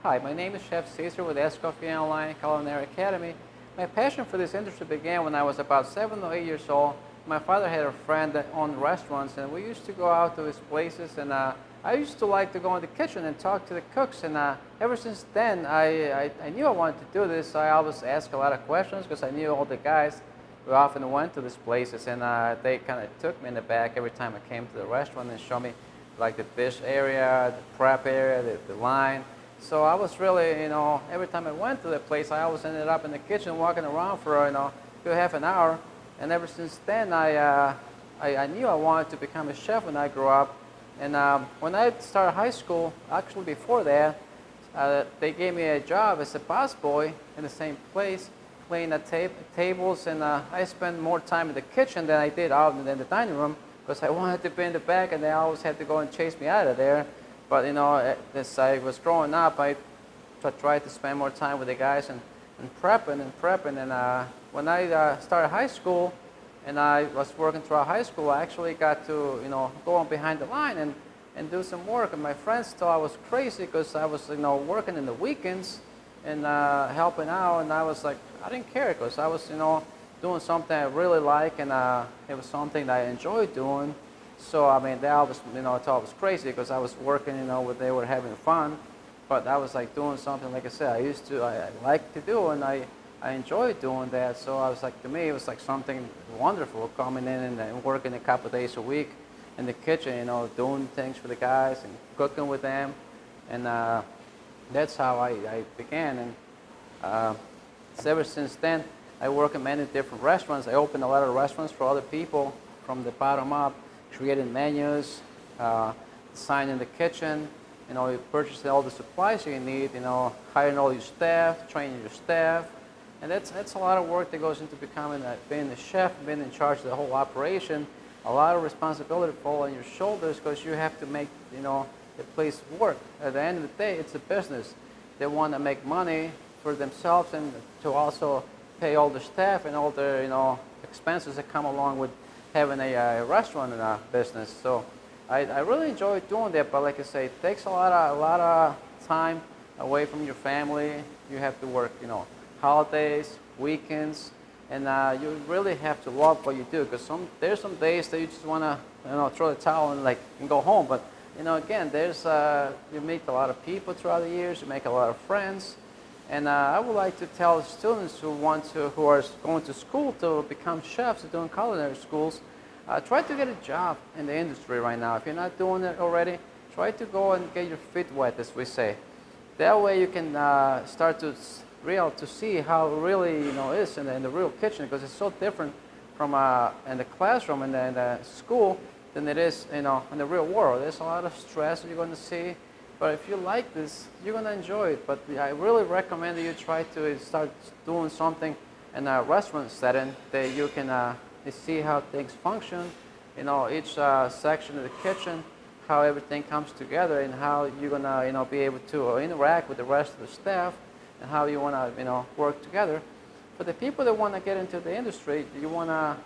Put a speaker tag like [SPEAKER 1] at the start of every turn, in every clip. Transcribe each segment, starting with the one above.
[SPEAKER 1] Hi, my name is Chef Cesar with Escoffier Online Culinary Academy. My passion for this industry began when I was about 7 or 8 years old. My father had a friend that owned restaurants, and we used to go out to his places, and I used to like to go in the kitchen and talk to the cooks, and ever since then, I knew I wanted to do this. I always asked a lot of questions because I knew all the guys who often went to these places, and they kind of took me in the back every time I came to the restaurant and showed me like the dish area, the prep area, the line. So I was really, every time I went to the place, I always ended up in the kitchen walking around for, good half an hour. And ever since then, I knew I wanted to become a chef when I grew up. And when I started high school, actually before that, they gave me a job as a busboy in the same place, cleaning the tables. And I spent more time in the kitchen than I did out in the dining room because I wanted to be in the back, and they always had to go and chase me out of there. But as I was growing up, I tried to spend more time with the guys and prepping. And when I started high school, and I was working throughout high school, I actually got to go on behind the line and do some work. And my friends thought I was crazy because I was working in the weekends and helping out. And I was like, I didn't care because I was doing something I really like, and it was something that I enjoyed doing. So, I mean, they always, thought I was crazy because I was working, when they were having fun. But I was like doing something, like I said, I like to do, and I enjoyed doing that. So I was like, to me, it was like something wonderful coming in and working a couple of days a week in the kitchen, doing things for the guys and cooking with them. And that's how I began. And ever since then, I work in many different restaurants. I opened a lot of restaurants for other people from the bottom up, creating menus, designing the kitchen, you purchase all the supplies you need, hiring all your staff, training your staff. And that's a lot of work that goes into being a chef, being in charge of the whole operation. A lot of responsibility falls on your shoulders because you have to make, the place work. At the end of the day, it's a business. They want to make money for themselves and to also pay all the staff and all the, expenses that come along with having a restaurant in a business. So I really enjoy doing that, but like I say, it takes a lot of time away from your family. You have to work, holidays, weekends, and you really have to love what you do because there's some days that you just want to throw the towel and go home. But again, you meet a lot of people throughout the years, you make a lot of friends. And I would like to tell students who are going to school to become chefs, doing culinary schools, try to get a job in the industry right now. If you're not doing it already, try to go and get your feet wet, as we say. That way you can start to see how it really is in the real kitchen, because it's so different from in the classroom and in the school than it is in the real world. There's a lot of stress you're going to see. But if you like this, you're going to enjoy it. But I really recommend that you try to start doing something in a restaurant setting that you can see how things function, each section of the kitchen, how everything comes together, and how you're going to be able to interact with the rest of the staff, and how you want to work together. For the people that want to get into the industry, you want to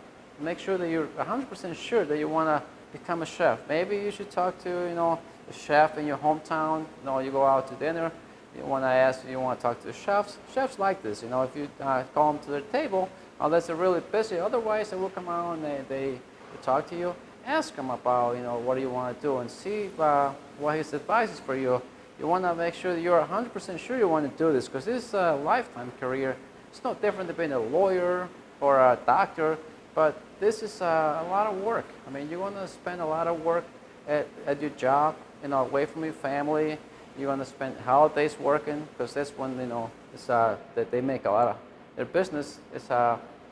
[SPEAKER 1] make sure that you're 100% sure that you want to become a chef. Maybe you should talk to a chef in your hometown. You go out to dinner, you want to talk to the chefs. Chefs like this, if you call them to their table, unless they're really busy. Otherwise, they will come out and they talk to you. Ask them about, what do you want to do, and see what his advice is for you. You want to make sure that you're 100% sure you want to do this, because this is a lifetime career. It's no different than being a lawyer or a doctor, but this is a lot of work. I mean, you're going to spend a lot of work at your job, away from your family. You're going to spend holidays working, because that's when, it's, that they make a lot of, their business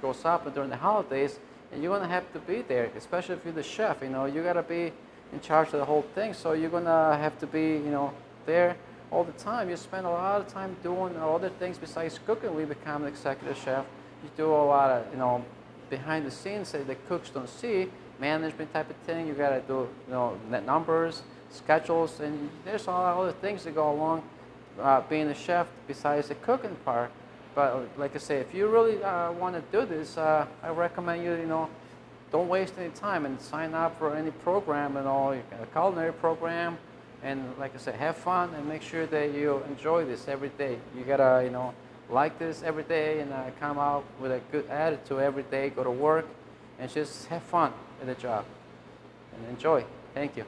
[SPEAKER 1] goes up during the holidays, and you're going to have to be there, especially if you're the chef. You got to be in charge of the whole thing, so you're going to have to be, there all the time. You spend a lot of time doing other things besides cooking. We become an executive chef. You do a lot of, behind the scenes that the cooks don't see, management type of thing. You got to do, net numbers, schedules, and there's a lot of other things that go along being a chef besides the cooking part. But like I say, if you really want to do this, I recommend you, don't waste any time and sign up for any program, a culinary program, And like I said, have fun and make sure that you enjoy this every day. You gotta, like this every day and come out with a good attitude every day, go to work and just have fun at the job and enjoy. Thank you.